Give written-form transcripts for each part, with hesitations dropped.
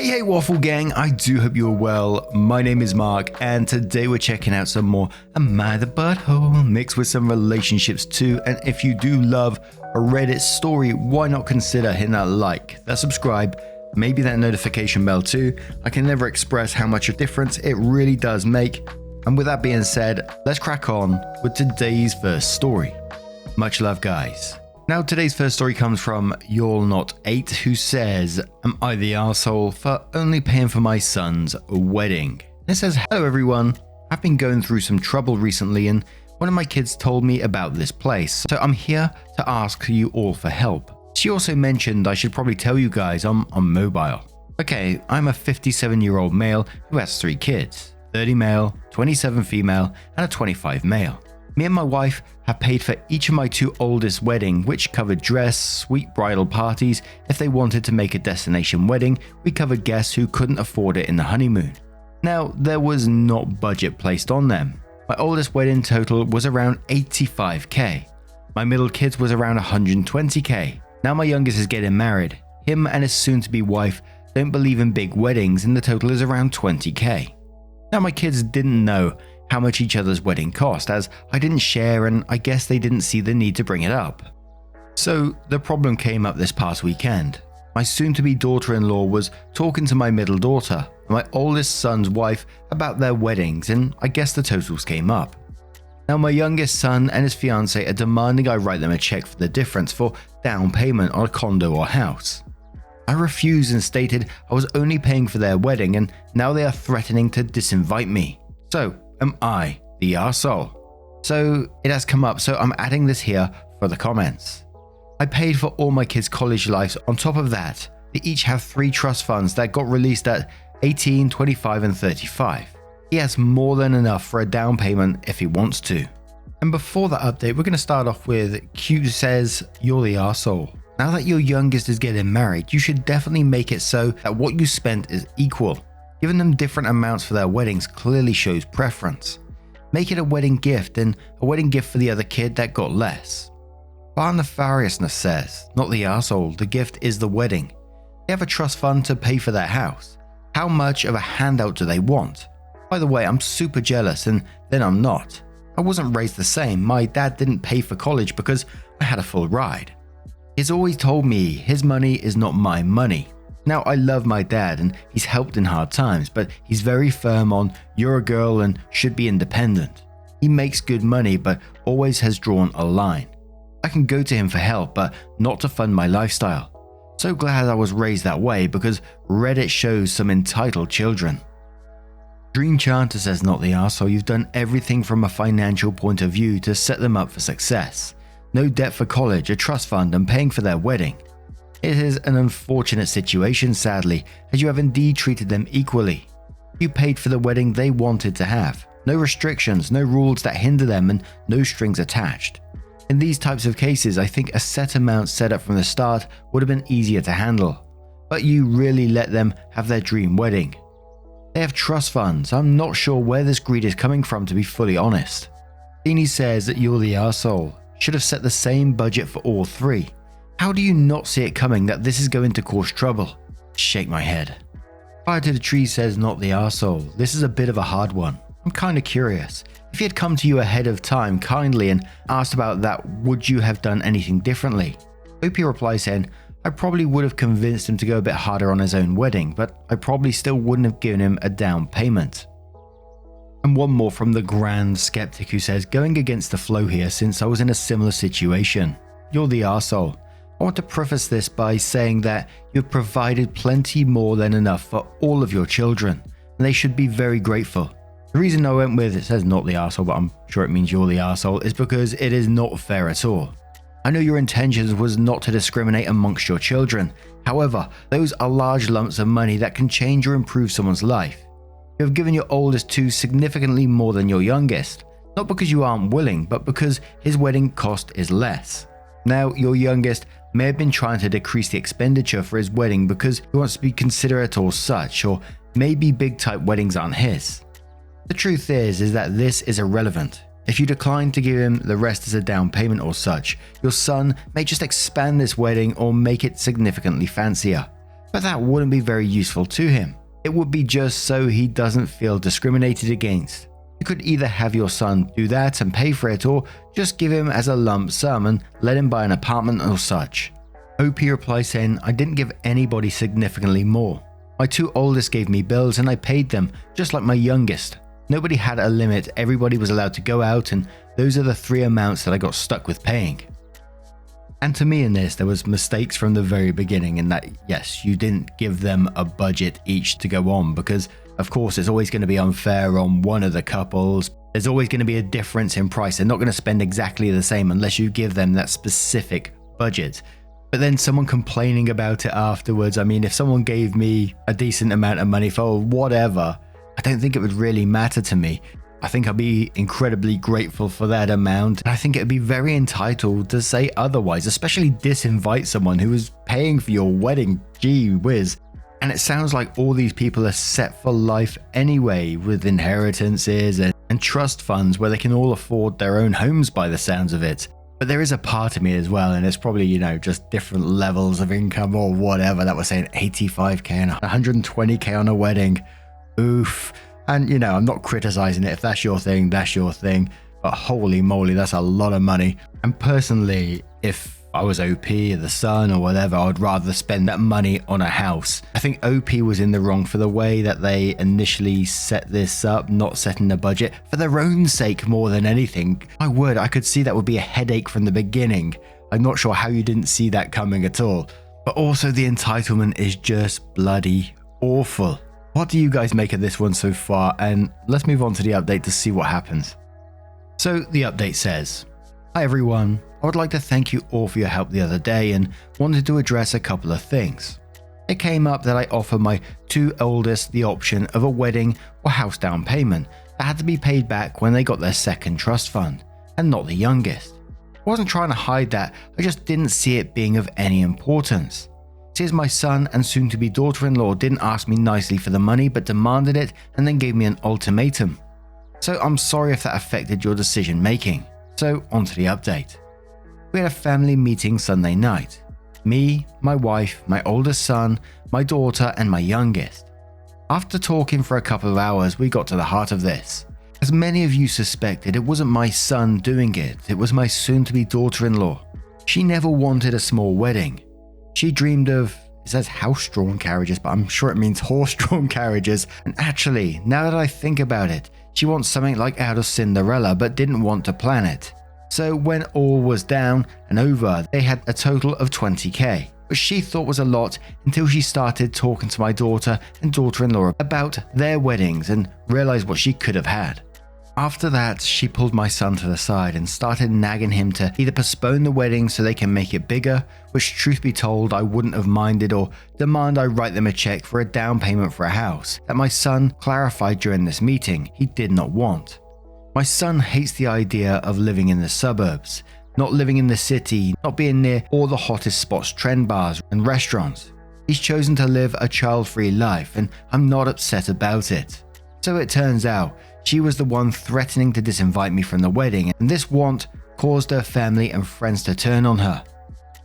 Hey Waffle Gang, I do hope you're well. My name is Mark and today we're checking out some more Am I the Butthole mixed with some relationships too. And if you do love a Reddit story, why not consider hitting that like, that subscribe, maybe that notification bell too. I can never express how much a difference it really does make. And with that being said, let's crack on with today's first story. Much love guys. Now today's first story comes from You're Not 8 who says, am I the arsehole for only paying for my son's wedding? And it says, hello everyone, I've been going through some trouble recently and one of my kids told me about this place, so I'm here to ask you all for help. She also mentioned I should probably tell you guys I'm on mobile. Okay, I'm a 57-year-old male who has 3 kids, 30 male, 27 female and a 25 male. Me and my wife have paid for each of my 2 oldest weddings, which covered dress, sweet bridal parties. If they wanted to make a destination wedding, we covered guests who couldn't afford it in the honeymoon. Now, there was not budget placed on them. My oldest wedding total was around 85k. My middle kids was around 120k. Now my youngest is getting married. Him and his soon-to-be wife don't believe in big weddings and the total is around 20k. Now my kids didn't know how much each other's wedding cost, as I didn't share and I guess they didn't see the need to bring it up. So the problem came up this past weekend. My soon-to-be daughter-in-law was talking to my middle daughter and my oldest son's wife about their weddings and I guess the totals came up. Now my youngest son and his fiancée are demanding I write them a check for the difference for down payment on a condo or house. I refused and stated I was only paying for their wedding and now they are threatening to disinvite me. So am I the arsehole? So it has come up, so I'm adding this here for the comments. I paid for all my kids' college lives. On top of that, they each have 3 trust funds that got released at 18, 25 and 35. He has more than enough for a down payment if he wants to. And before that update, we're going to start off with Q says, you're the arsehole. Now that your youngest is getting married, you should definitely make it so that what you spent is equal. Giving them different amounts for their weddings clearly shows preference. Make it a wedding gift and a wedding gift for the other kid that got less. Bar Nefariousness says, not the arsehole, the gift is the wedding. They have a trust fund to pay for their house. How much of a handout do they want? By the way, I'm super jealous and then I'm not. I wasn't raised the same. My dad didn't pay for college because I had a full ride. He's always told me his money is not my money. Now I love my dad and he's helped in hard times, but he's very firm on you're a girl and should be independent. He makes good money but always has drawn a line. I can go to him for help but not to fund my lifestyle. So glad I was raised that way because Reddit shows some entitled children. Dream Chanter says not the arsehole, you've done everything from a financial point of view to set them up for success. No debt for college, a trust fund and paying for their wedding. It is an unfortunate situation sadly, as you have indeed treated them equally. You paid for the wedding they wanted to have. No restrictions, no rules that hinder them and no strings attached. In these types of cases, I think a set amount set up from the start would have been easier to handle. But you really let them have their dream wedding. They have trust funds, I'm not sure where this greed is coming from to be fully honest. Beanie says that you're the arsehole. Should have set the same budget for all 3. How do you not see it coming that this is going to cause trouble? Shake my head. Fire to the Tree says not the arsehole. This is a bit of a hard one. I'm kinda curious. If he had come to you ahead of time kindly and asked about that, would you have done anything differently? OP replies saying, I probably would have convinced him to go a bit harder on his own wedding, but I probably still wouldn't have given him a down payment. And one more from the Grand Skeptic who says, going against the flow here since I was in a similar situation. You're the arsehole. I want to preface this by saying that you've provided plenty more than enough for all of your children, and they should be very grateful. The reason I went with, it says not the arsehole, but I'm sure it means you're the arsehole, is because it is not fair at all. I know your intentions was not to discriminate amongst your children. However, those are large lumps of money that can change or improve someone's life. You have given your oldest 2 significantly more than your youngest, not because you aren't willing, but because his wedding cost is less. Now, your youngest may have been trying to decrease the expenditure for his wedding because he wants to be considerate or such, or maybe big type weddings aren't his. The truth is that this is irrelevant. If you decline to give him the rest as a down payment or such, your son may just expand this wedding or make it significantly fancier. but that wouldn't be very useful to him. It would be just so he doesn't feel discriminated against. You could either have your son do that and pay for it, or just give him as a lump sum and let him buy an apartment or such. OP replies saying, I didn't give anybody significantly more. My two oldest gave me bills and I paid them, just like my youngest. Nobody had a limit, everybody was allowed to go out, and those are the three amounts that I got stuck with paying. And to me in this, there was mistakes from the very beginning in that, yes, you didn't give them a budget each to go on, because of course it's always going to be unfair on one of the couples. There's always going to be a difference in price. They're not going to spend exactly the same unless you give them that specific budget. But then someone complaining about it afterwards, I mean, if someone gave me a decent amount of money for whatever, I don't think it would really matter to me. I think I'd be incredibly grateful for that amount. And I think it'd be very entitled to say otherwise, especially disinvite someone who was paying for your wedding. Gee whiz. And it sounds like all these people are set for life anyway, with inheritances and trust funds where they can all afford their own homes by the sounds of it. But there is a part of me as well, and it's probably, just different levels of income or whatever, that was saying 85k and 120k on a wedding. Oof. And, I'm not criticizing it. If that's your thing, that's your thing. But holy moly, that's a lot of money. And personally, if I was OP or the son or whatever, I would rather spend that money on a house. I think OP was in the wrong for the way that they initially set this up, not setting the budget for their own sake more than anything. My word, I could see that would be a headache from the beginning. I'm not sure how you didn't see that coming at all. But also the entitlement is just bloody awful. What do you guys make of this one so far? And let's move on to the update to see what happens. So the update says, hi everyone, I would like to thank you all for your help the other day and wanted to address a couple of things. It came up that I offered my two oldest the option of a wedding or house down payment that had to be paid back when they got their second trust fund, and not the youngest. I wasn't trying to hide that, I just didn't see it being of any importance. Since my son and soon-to-be daughter-in-law didn't ask me nicely for the money but demanded it and then gave me an ultimatum. So I'm sorry if that affected your decision making. So on to the update. We had a family meeting Sunday night. Me, my wife, my oldest son, my daughter and my youngest. After talking for a couple of hours, we got to the heart of this. As many of you suspected, it wasn't my son doing it, it was my soon-to-be daughter-in-law. She never wanted a small wedding. She dreamed of, it says house-drawn carriages, but I'm sure it means horse-drawn carriages. And actually, now that I think about it, she wants something like out of Cinderella, but didn't want to plan it. So when all was down and over, they had a total of 20k, which she thought was a lot until she started talking to my daughter and daughter-in-law about their weddings and realized what she could have had. After that, she pulled my son to the side and started nagging him to either postpone the wedding so they can make it bigger, which truth be told I wouldn't have minded, or demand I write them a check for a down payment for a house that my son clarified during this meeting he did not want. My son hates the idea of living in the suburbs, not living in the city, not being near all the hottest spots, trend bars and restaurants. He's chosen to live a child-free life and I'm not upset about it. So it turns out, she was the one threatening to disinvite me from the wedding, and this want caused her family and friends to turn on her.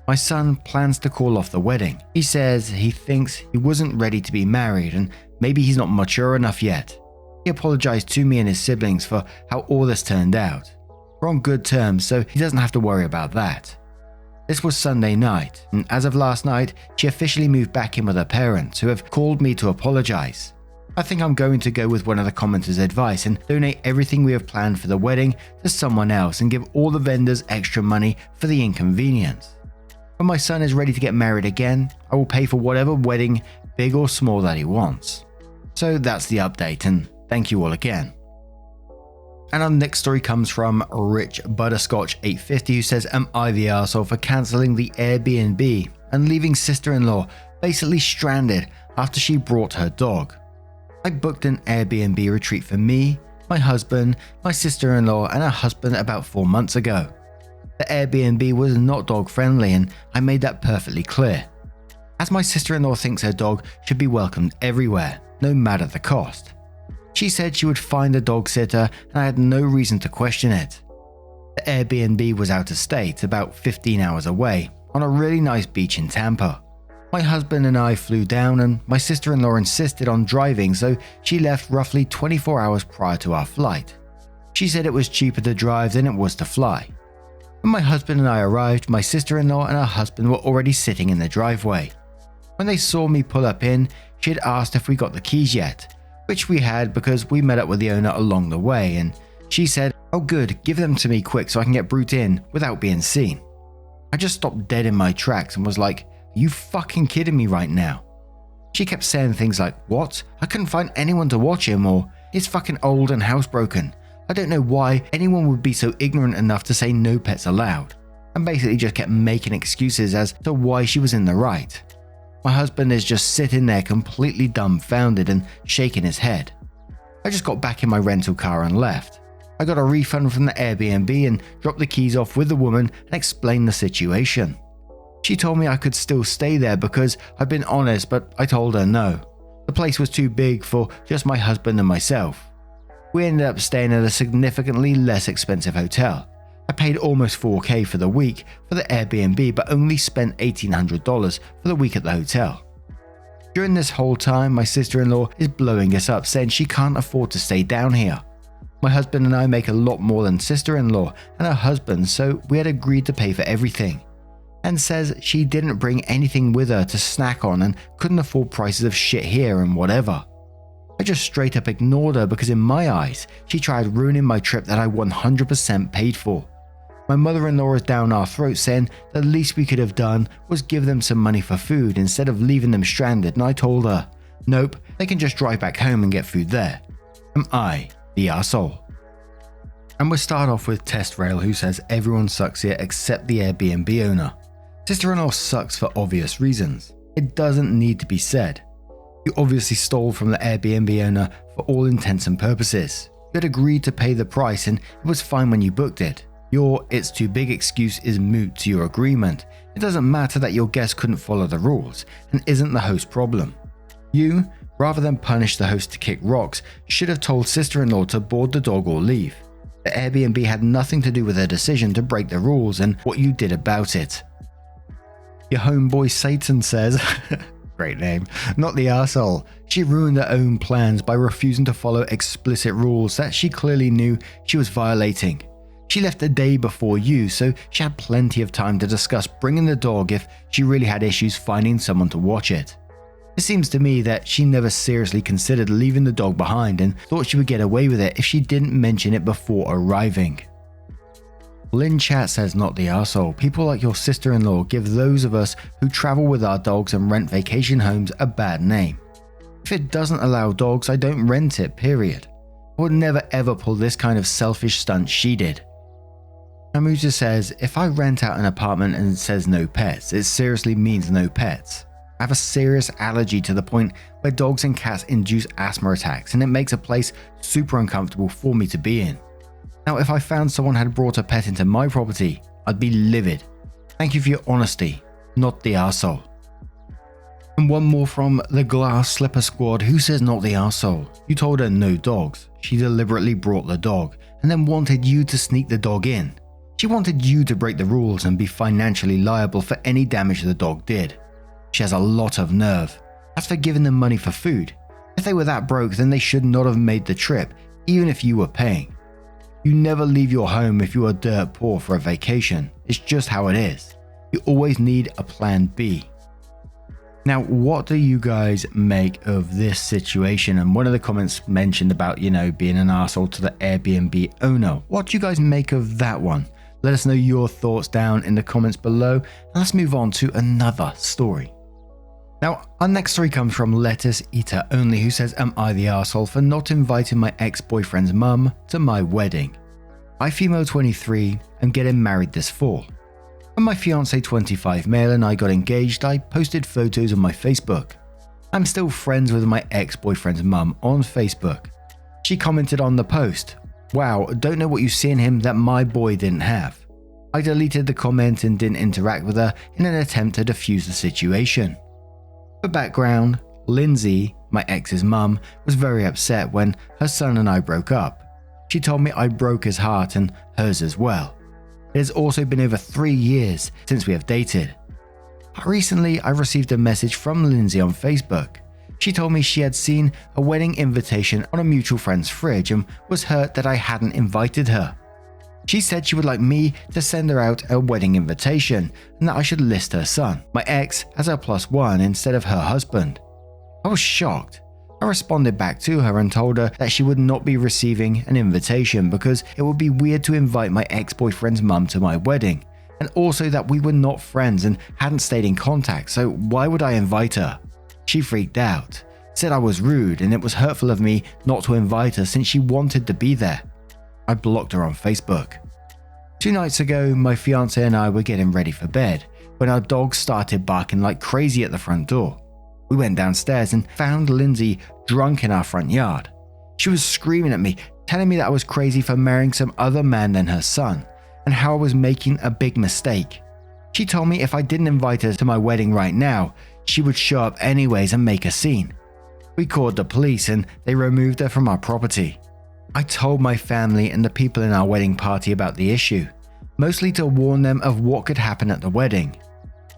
My son plans to call off the wedding. He says he thinks he wasn't ready to be married and maybe he's not mature enough yet. He apologized to me and his siblings for how all this turned out. We're on good terms, so he doesn't have to worry about that. This was Sunday night, and as of last night, she officially moved back in with her parents, who have called me to apologize. I think I'm going to go with one of the commenters' advice and donate everything we have planned for the wedding to someone else and give all the vendors extra money for the inconvenience. When my son is ready to get married again, I will pay for whatever wedding, big or small, that he wants. So that's the update, and thank you all again. And our next story comes from Rich Butterscotch 850, who says, am I the arsehole for cancelling the Airbnb and leaving sister-in-law basically stranded after she brought her dog? I booked an Airbnb retreat for me, my husband, my sister-in-law and her husband about 4 months ago. The Airbnb was not dog friendly and I made that perfectly clear. As my sister-in-law thinks her dog should be welcomed everywhere, no matter the cost. She said she would find a dog sitter and I had no reason to question it. The Airbnb was out of state, about 15 hours away, on a really nice beach in Tampa. My husband and I flew down, and my sister-in-law insisted on driving, so she left roughly 24 hours prior to our flight. She said it was cheaper to drive than it was to fly. When my husband and I arrived, my sister-in-law and her husband were already sitting in the driveway. When they saw me pull up in, she had asked if we got the keys yet, which we had because we met up with the owner along the way, and she said, "Oh good, give them to me quick so I can get Brute in without being seen." I just stopped dead in my tracks and was like, "Are you fucking kidding me right now?" She kept saying things like, "What? I couldn't find anyone to watch him," or "He's fucking old and housebroken. I don't know why anyone would be so ignorant enough to say no pets allowed," and basically just kept making excuses as to why she was in the right. My husband is just sitting there completely dumbfounded and shaking his head. I just got back in my rental car and left. I got a refund from the Airbnb and dropped the keys off with the woman and explained the situation. She told me I could still stay there because I'd been honest, but I told her no. The place was too big for just my husband and myself. We ended up staying at a significantly less expensive hotel. I paid almost $4,000 for the week for the Airbnb, but only spent $1,800 for the week at the hotel. During this whole time, my sister-in-law is blowing us up, saying she can't afford to stay down here. My husband and I make a lot more than sister-in-law and her husband, so we had agreed to pay for everything. And says she didn't bring anything with her to snack on and couldn't afford prices of shit here and whatever. I just straight up ignored her because in my eyes, she tried ruining my trip that I 100% paid for. My mother-in-law is down our throats saying the least we could have done was give them some money for food instead of leaving them stranded, and I told her, nope, they can just drive back home and get food there. Am I the arsehole? And we'll start off with Test Rail, who says everyone sucks here except the Airbnb owner. Sister-in-law sucks for obvious reasons. It doesn't need to be said. You obviously stole from the Airbnb owner for all intents and purposes. You had agreed to pay the price and it was fine when you booked it. Your "it's too big" excuse is moot to your agreement. It doesn't matter that your guest couldn't follow the rules and isn't the host's problem. You, rather than punish the host to kick rocks, should have told sister-in-law to board the dog or leave. The Airbnb had nothing to do with her decision to break the rules and what you did about it. Your homeboy Satan says, great name, not the arsehole. She ruined her own plans by refusing to follow explicit rules that she clearly knew she was violating. She left a day before you, so she had plenty of time to discuss bringing the dog if she really had issues finding someone to watch it. It seems to me that she never seriously considered leaving the dog behind and thought she would get away with it if she didn't mention it before arriving. Lynn Chat says not the arsehole. People like your sister-in-law give those of us who travel with our dogs and rent vacation homes a bad name. If it doesn't allow dogs, I don't rent it, period. I would never ever pull this kind of selfish stunt she did. Amuja says, if I rent out an apartment and it says no pets, it seriously means no pets. I have a serious allergy to the point where dogs and cats induce asthma attacks, and it makes a place super uncomfortable for me to be in. Now, if I found someone had brought a pet into my property, I'd be livid. Thank you for your honesty, not the arsehole. And one more from the Glass Slipper Squad, who says not the arsehole. You told her no dogs. She deliberately brought the dog and then wanted you to sneak the dog in. She wanted you to break the rules and be financially liable for any damage the dog did. She has a lot of nerve. As for giving them money for food, if they were that broke, then they should not have made the trip, even if you were paying. You never leave your home if you are dirt poor for a vacation. It's just how it is. You always need a plan B. Now, what do you guys make of this situation? And one of the comments mentioned about, being an arsehole to the Airbnb owner. What do you guys make of that one? Let us know your thoughts down in the comments below. And let's move on to another story. Now, our next story comes from Lettuce Eater Only, who says, am I the arsehole for not inviting my ex-boyfriend's mum to my wedding? I, female 23, am getting married this fall. When my fiance 25 male and I got engaged, I posted photos on my Facebook. I'm still friends with my ex-boyfriend's mum on Facebook. She commented on the post, wow, don't know what you see in him that my boy didn't have. I deleted the comment and didn't interact with her in an attempt to defuse the situation. For background, Lindsay, my ex's mum, was very upset when her son and I broke up. She told me I broke his heart and hers as well. It has also been over 3 years since we have dated. Recently, I received a message from Lindsay on Facebook. She told me she had seen a wedding invitation on a mutual friend's fridge and was hurt that I hadn't invited her. She said she would like me to send her out a wedding invitation and that I should list her son, my ex, as her +1 instead of her husband. I was shocked. I responded back to her and told her that she would not be receiving an invitation because it would be weird to invite my ex-boyfriend's mum to my wedding, and also that we were not friends and hadn't stayed in contact, so why would I invite her? She freaked out, said I was rude and it was hurtful of me not to invite her since she wanted to be there. I blocked her on Facebook. 2 nights ago, my fiance and I were getting ready for bed when our dog started barking like crazy at the front door. We went downstairs and found Lindsay drunk in our front yard. She was screaming at me, telling me that I was crazy for marrying some other man than her son, and how I was making a big mistake. She told me if I didn't invite her to my wedding right now, she would show up anyways and make a scene. We called the police and they removed her from our property. I told my family and the people in our wedding party about the issue, mostly to warn them of what could happen at the wedding.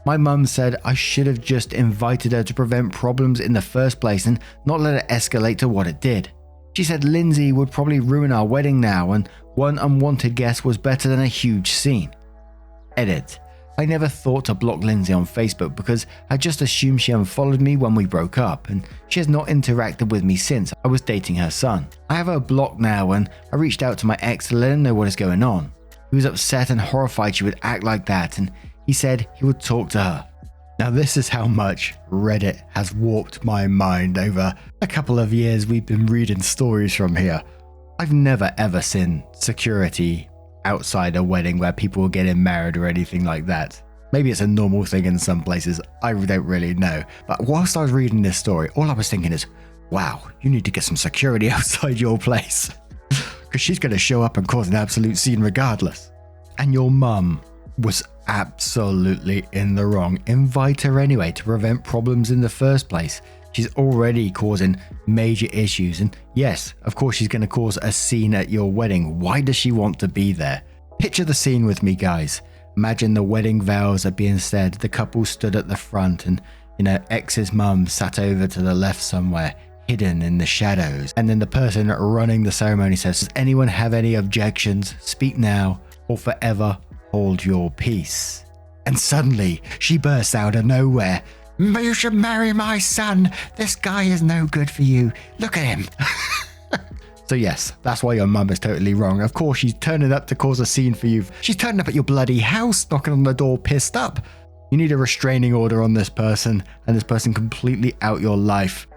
My mum said I should have just invited her to prevent problems in the first place and not let it escalate to what it did. She said Lindsay would probably ruin our wedding now and one unwanted guest was better than a huge scene. Edit. I never thought to block Lindsay on Facebook because I just assumed she unfollowed me when we broke up and she has not interacted with me since I was dating her son. I have her blocked now and I reached out to my ex to let him know what is going on. He was upset and horrified she would act like that and he said he would talk to her. Now this is how much Reddit has warped my mind over a couple of years we've been reading stories from here. I've never ever seen security outside a wedding where people are getting married or anything like that. Maybe it's a normal thing in some places, I don't really know. But whilst I was reading this story, all I was thinking is, wow, you need to get some security outside your place. Because she's going to show up and cause an absolute scene regardless. And your mum was absolutely in the wrong. Invite her anyway to prevent problems in the first place. She's already causing major issues and yes, of course she's going to cause a scene at your wedding. Why does she want to be there? Picture the scene with me, guys. Imagine the wedding vows are being said, the couple stood at the front and, ex's mum sat over to the left somewhere, hidden in the shadows. And then the person running the ceremony says, does anyone have any objections? Speak now or forever hold your peace. And suddenly she bursts out of nowhere. You should marry my son. This guy is no good for you. Look at him. So yes, that's why your mum is totally wrong. Of course, she's turning up to cause a scene for you. She's turning up at your bloody house, knocking on the door, pissed up. You need a restraining order on this person, and this person completely out your life.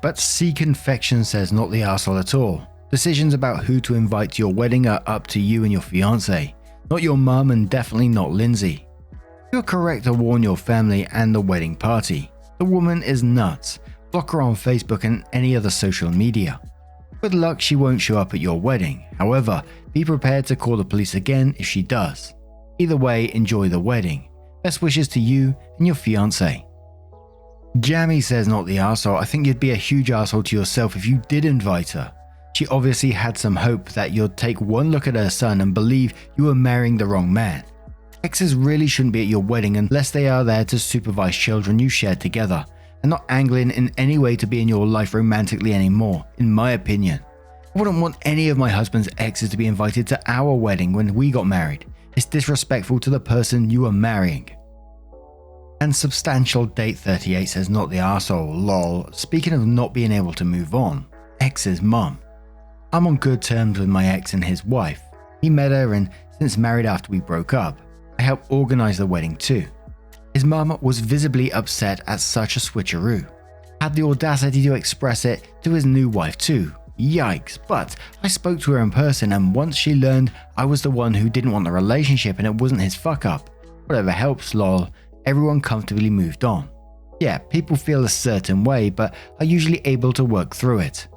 But C Confection says not the arsehole at all. Decisions about who to invite to your wedding are up to you and your fiance, not your mum and definitely not Lindsay. You're correct to warn your family and the wedding party. The woman is nuts. Block her on Facebook and any other social media. With luck, she won't show up at your wedding. However, be prepared to call the police again if she does. Either way, enjoy the wedding. Best wishes to you and your fiance. Jammy says not the arsehole. I think you'd be a huge arsehole to yourself if you did invite her. She obviously had some hope that you'd take one look at her son and believe you were marrying the wrong man. Exes really shouldn't be at your wedding unless they are there to supervise children you shared together, and not angling in any way to be in your life romantically anymore, in my opinion. I wouldn't want any of my husband's exes to be invited to our wedding when we got married. It's disrespectful to the person you are marrying. And Substantial Date 38 says not the arsehole, lol. Speaking of not being able to move on, ex's mum. I'm on good terms with my ex and his wife. He met her and since married after we broke up. I helped organise the wedding too. His mum was visibly upset at such a switcheroo. Had the audacity to express it to his new wife too. Yikes, but I spoke to her in person and once she learned I was the one who didn't want the relationship and it wasn't his fuck up. Whatever helps, lol. Everyone comfortably moved on. Yeah, people feel a certain way but are usually able to work through it.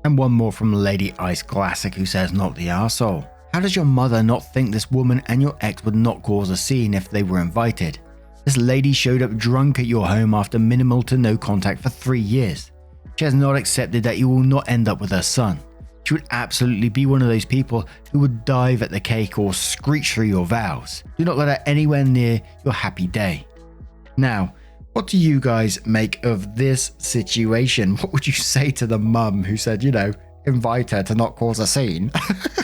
And one more from Lady Ice Classic who says not the arsehole. How does your mother not think this woman and your ex would not cause a scene if they were invited? This lady showed up drunk at your home after minimal to no contact for 3 years. She has not accepted that you will not end up with her son. She would absolutely be one of those people who would dive at the cake or screech through your vows. Do not let her anywhere near your happy day. Now, what do you guys make of this situation? What would you say to the mum who said, invite her to not cause a scene?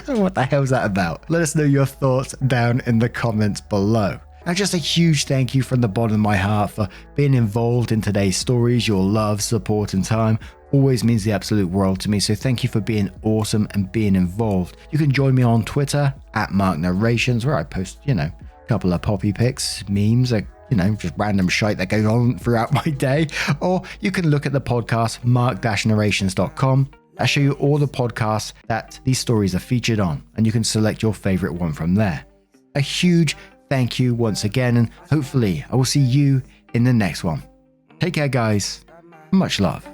What the hell's that about? Let us know your thoughts down in the comments below. Now, just a huge thank you from the bottom of my heart for being involved in today's stories. Your love, support, and time always means the absolute world to me. So thank you for being awesome and being involved. You can join me on Twitter at Mark Narrations, where I post, a couple of poppy pics, memes, just random shite that goes on throughout my day. Or you can look at the podcast, mark-narrations.com. I show you all the podcasts that these stories are featured on, and you can select your favorite one from there. A huge thank you once again, and hopefully I will see you in the next one. Take care, guys. Much love.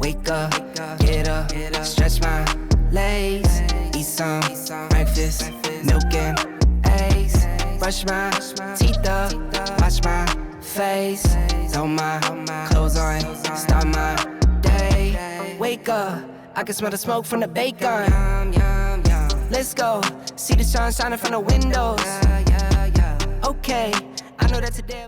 Wake up, get up, stretch my legs, eat some breakfast, milk and eggs, brush my teeth up, wash my face, throw my clothes on, start my day. Wake up, I can smell the smoke from the bacon. Let's go, see the sun shining from the windows. Okay, I know that today